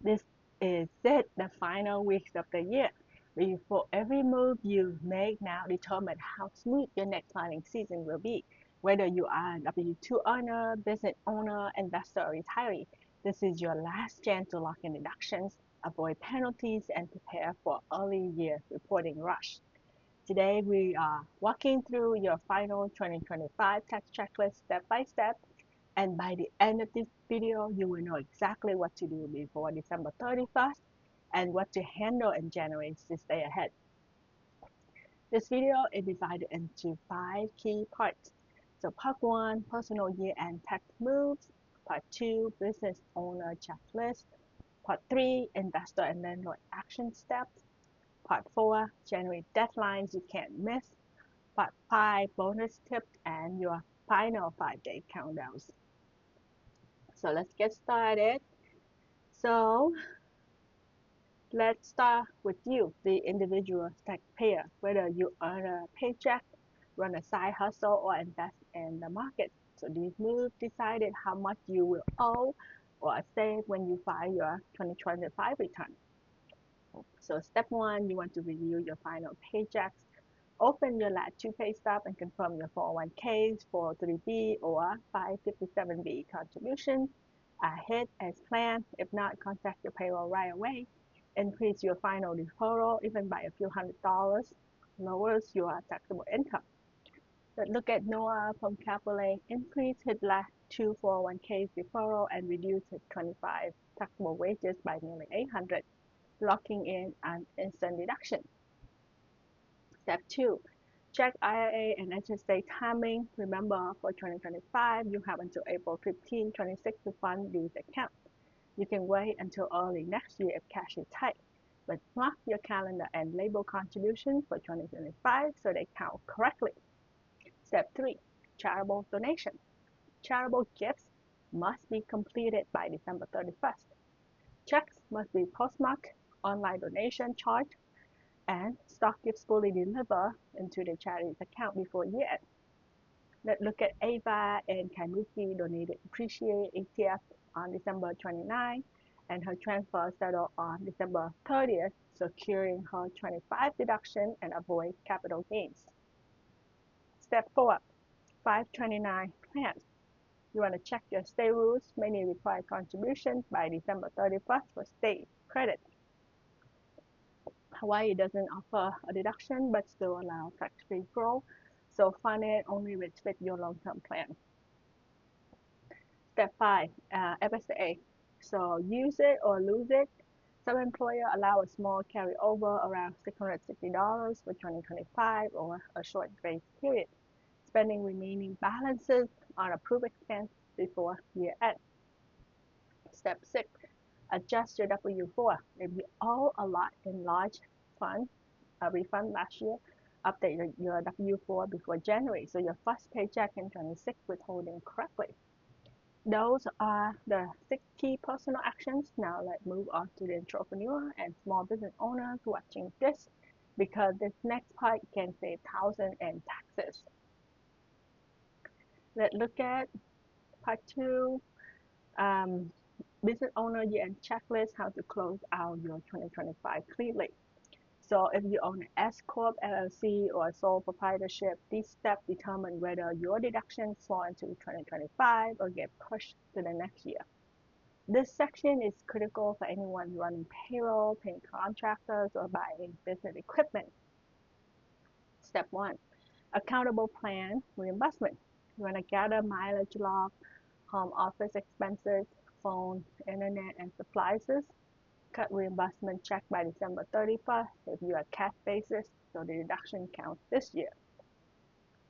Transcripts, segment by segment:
This is it, the final weeks of the year. Before every move you make now determine how smooth your next planning season will be. Whether you are a W-2 earner, business owner, investor, or retiree, this is your last chance to lock in deductions, avoid penalties, and prepare for early year reporting rush. Today we are walking through your final 2025 tax checklist step by step, and by the end of this video, you will know exactly what to do before December 31st and what to handle in January to stay ahead. This video is divided into 5 key parts. So part 1, personal year-end tax moves. Part 2, business owner checklist. Part 3, investor and landlord action steps. Part 4, January deadlines you can't miss. Part 5, bonus tips and your final 5-day countdowns. So let's get started. So let's start with you, the individual taxpayer, whether you earn a paycheck, run a side hustle, or invest in the market. So these moves decided how much you will owe or save when you file your 2025 return. So step 1, you want to review your final paychecks. Open your last 2 pay stub and confirm your 401ks, 403b, or 557b contributions ahead as planned. If not, contact your payroll right away. Increase your final deferral even by a few $100s, lowers your taxable income. Let's look at Noah from Calculate. Increase his last 2 401ks deferral and reduce his 25 taxable wages by nearly $800, locking in an instant deduction. Step 2, check IRA and HSA timing. Remember, for 2025, you have until April 15, 26 to fund these accounts. You can wait until early next year if cash is tight, but mark your calendar and label contributions for 2025 so they count correctly. Step 3, charitable donation. Charitable gifts must be completed by December 31st. Checks must be postmarked, online donation charged, and stock gifts fully delivered into the charity's account before year end. Let's look at Ava and Kanuki donated Appreciate ETF on December 29, and her transfer settled on December 30th, securing her 25 deduction and avoid capital gains. Step 4, 529 plans. You want to check your state rules. Many require contributions by December 31st for state credit. Hawaii doesn't offer a deduction but still allows tax-free growth, so fund it only with your long-term plan. Step 5, FSA. So use it or lose it. Some employers allow a small carryover around $660 for 2025 or a short grace period, spending remaining balances on approved expense before year end. Step 6, adjust your W-4. If you owe a lot in large refund last year, update your W-4 before January so your first paycheck in 26 withholding correctly. Those are the 6 key personal actions. Now let's move on to the entrepreneur and small business owners watching this, because this next part can save thousands in taxes. Let's look at part 2, business owner year-end checklist, how to close out your 2025 cleanly. So if you own an S Corp, LLC, or a sole proprietorship, these steps determine whether your deductions fall into 2025 or get pushed to the next year. This section is critical for anyone running payroll, paying contractors, or buying business equipment. Step 1, accountable plan reimbursement. You want to gather mileage log, home office expenses, phone, internet, and supplies. Cut reimbursement check by December 31st if you are cash basis, so the deduction counts this year.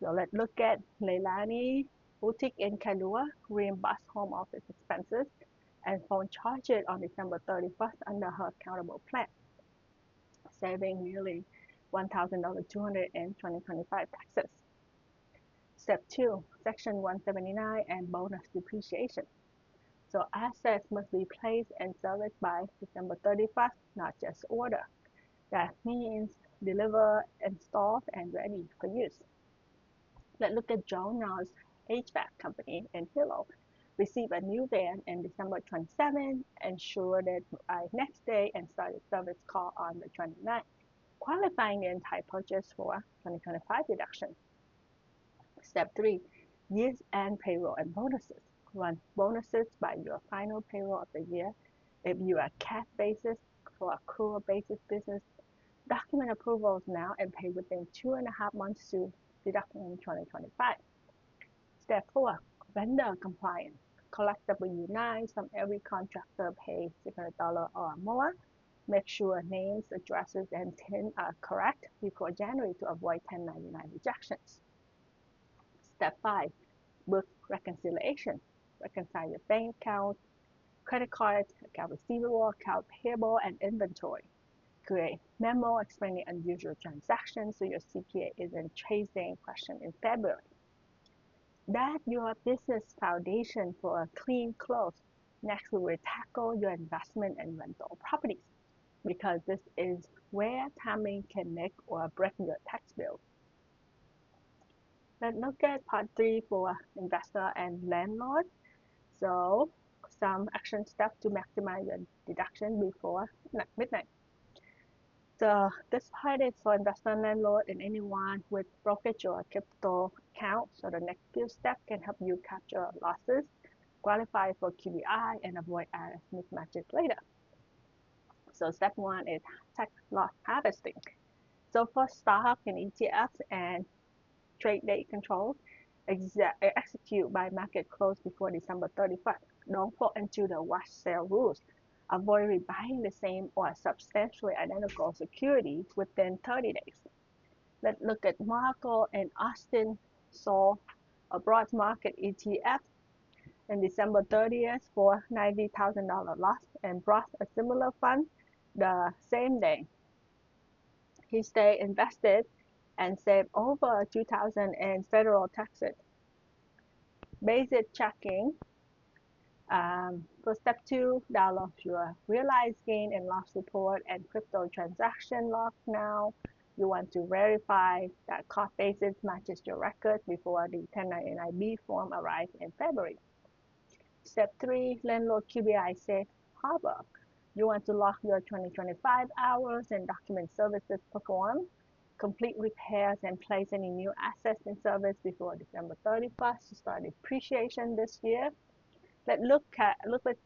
So let's look at Leilani Boutique in Kailua, reimburse home office expenses and phone charges on December 31st under her accountable plan, saving nearly $1,200 in 2025 taxes. Step 2, Section 179 and bonus depreciation. So assets must be placed in service by December 31st, not just order. That means deliver, installed, and ready for use. Let's look at Jonas HVAC company in Hilo. receive a new van in December 27, ensure that by next day and start the service call on the 29th, qualifying the entire purchase for 2025 deduction. Step 3, year-end payroll and bonuses. Run bonuses by your final payroll of the year. If you are cash basis for accrual basis business, document approvals now and pay within 2.5 months to deduct in 2025. Step 4, vendor compliance. Collect W-9s from every contractor paid $600 or more. Make sure names, addresses, and TIN are correct before January to avoid 1099 rejections. Step 5, book reconciliation. Reconcile your bank account, credit cards, account receivable, account payable, and inventory. Create memo explaining unusual transactions so your CPA isn't chasing questions in February. That's your business foundation for a clean close. Next, we will tackle your investment and rental properties because this is where timing can make or break your tax bill. Let's look at part 3 for investor and landlord. So, some action steps to maximize your deduction before midnight. So, this part is for investor and landlord and anyone with brokerage or crypto account. So, the next few steps can help you capture losses, qualify for QBI, and avoid IRS mismatches later. So, step 1 is tax loss harvesting. So, for stock and ETFs and trade date control, execute by market close before December 31st. Don't fall into the wash sale rules. Avoid rebuying the same or substantially identical securities within 30 days. Let's look at Marco and Austin sold a broad market ETF on December 30th for $90,000 loss and brought a similar fund the same day. He stayed invested and saved over $2,000 in federal taxes. Basic checking. For step 2, download your realized gain and loss report and crypto transaction log now. You want to verify that cost basis matches your record before the 1099B form arrives in February. Step 3, landlord QBI safe harbor. You want to log your 2025 hours and document services performed, complete repairs, and place any new assets in service before December 31st to start depreciation this year. Let's look at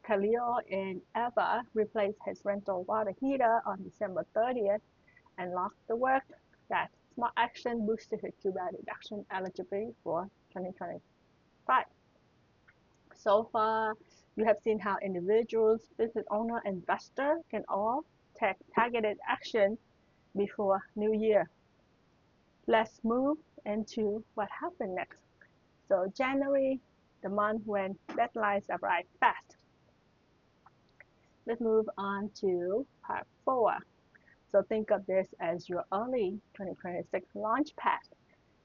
Khalil and Eva replace his rental water heater on December 30th and log the work. That smart action boosted his QBI deduction eligibility for 2025. So far, you have seen how individuals, business owner, and investor can all take targeted action before New Year. Let's move into what happened next. So January, the month when deadlines arrive fast. Let's move on to part 4. So think of this as your early 2026 launch pad.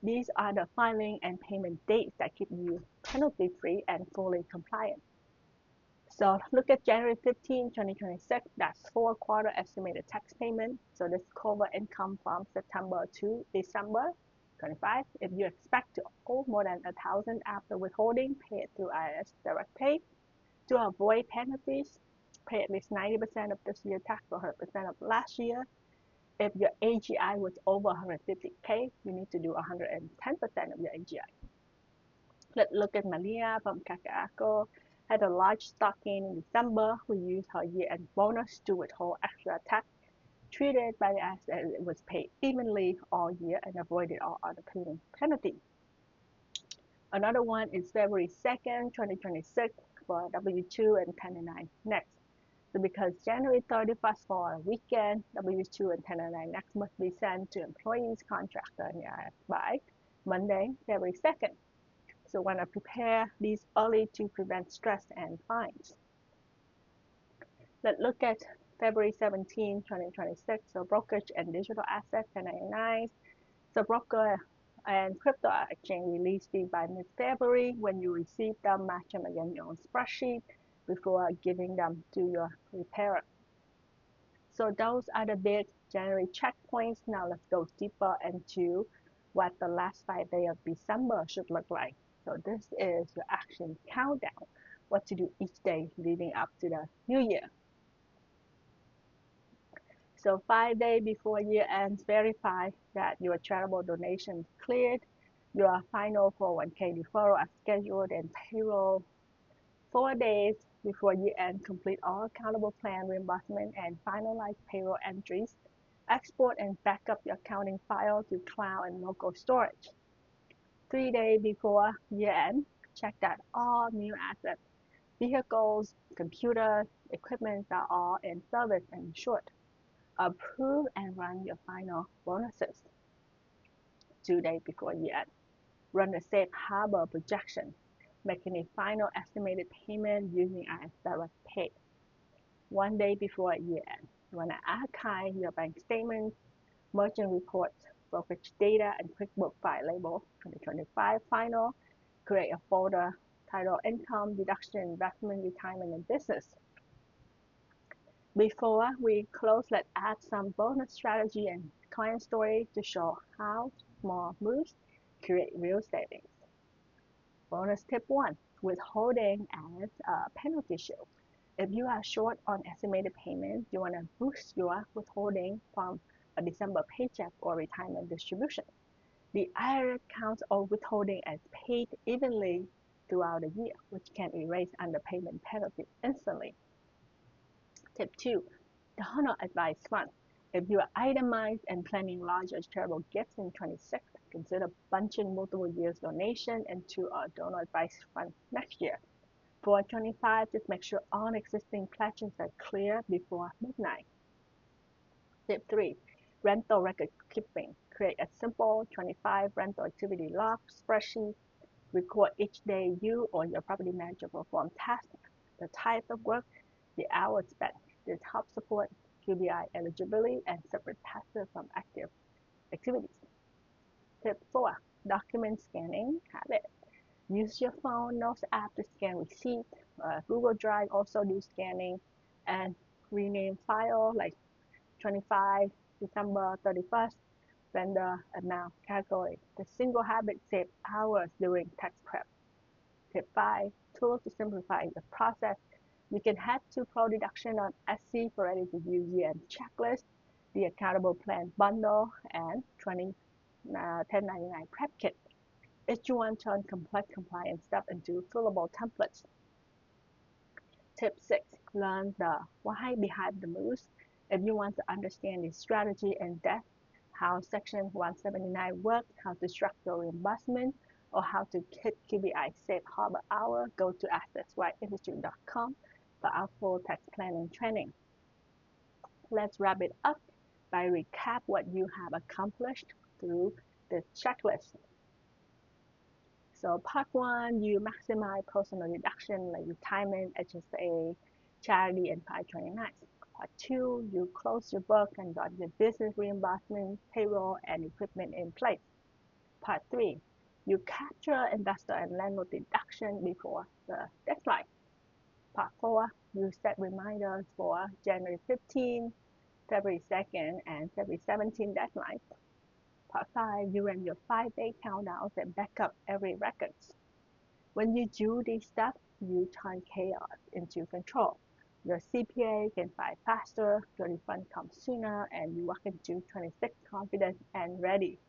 These are the filing and payment dates that keep you penalty-free and fully compliant. So look at January 15, 2026. That's 4-quarter estimated tax payment. So this cover income from September to December 25. If you expect to owe more than $1,000 after withholding, pay it through IRS Direct Pay. To avoid penalties, pay at least 90% of this year's tax or 100% of last year. If your AGI was over 150K, you need to do 110% of your AGI. Let's look at Malia from Kaka'ako. Had a large stock gain in December. We used her year-end bonus to withhold extra tax treated by the IRS as it was paid evenly all year and avoided all other payment penalties. Another one is February 2nd, 2026 for W-2 and 1099 next. So because January 31st for a weekend, W-2 and 1099 next must be sent to employees, contractor, and the IRS by Monday, February 2nd. So want to prepare these early to prevent stress and fines. Let's look at February 17, 2026. So brokerage and digital assets, 1099s. So broker and crypto exchange release fee by mid-February. When you receive them, match them against your own spreadsheet before giving them to your repairer. So those are the big January checkpoints. Now let's go deeper into what the last 5 days of December should look like. So this is your action countdown. what to do each day leading up to the new year. So 5 days before year ends, verify that your charitable donation cleared, your final 401k deferral are scheduled, and payroll. 4 days before year end, complete all accountable plan reimbursement and finalize payroll entries. Export and backup your accounting file to cloud and local storage. 3 days before year end, check that all new assets, vehicles, computers, equipment are all in service and insured. Approve and run your final bonuses. 2 days before year end, run a safe harbor projection, making a final estimated payment using IRS direct pay. 1 day before year end, run an archive your bank statements, merchant reports, brokerage data, and QuickBooks file label 2025 final. Create a folder titled Income, Deduction, Investment, Retirement, and Business. Before we close, let's add some bonus strategy and client story to show how small moves create real savings. Bonus tip 1, withholding as a penalty shield. If you are short on estimated payment, you want to boost your withholding from a December paycheck or retirement distribution. The IRS counts all withholding as paid evenly throughout the year, which can erase underpayment penalties instantly. Tip 2, donor advice fund. If you are itemized and planning larger charitable gifts in 26, consider bunching multiple years donation into a donor advice fund next year. For 25, just make sure all existing pledges are clear before midnight. Tip 3, rental record keeping. Create a simple 25 rental activity log spreadsheet. Record each day you or your property manager perform tasks, the type of work, the hours spent. This helps support QBI eligibility and separate passive from active activities. Tip 4, document scanning habit. Use your phone notes app to scan receipts. Google Drive also do scanning, and rename file like 25 December 31st, vendor amount category. The single habit saves hours during tax prep. Tip 5, tools to simplify the process. You can head to Pro Deductions on Etsy for ready-to-use year-end checklist, the accountable plan bundle, and 1099 prep kit. Each one turn complex compliance steps into fillable templates. Tip 6, learn the why behind the moves. If you want to understand the strategy in depth, how Section 179 works, how to structure reimbursement, or how to hit QBI safe harbor hour, go to accesswiteinstitute.com for our full tax planning training. Let's wrap it up by recap what you have accomplished through this checklist. So part 1, you maximize personal deduction like retirement, HSA, charity, and 529. Part 2, you close your book and got your business reimbursement, payroll, and equipment in place. Part 3, you capture investor and landlord deduction before the deadline. Part 4, you set reminders for January 15, February 2nd, and February 17 deadlines. Part 5, you run your 5-day countdowns and back up every record. When you do these steps, you turn chaos into control. Your CPA can file faster, your refund comes sooner, and you walk into 26 confident and ready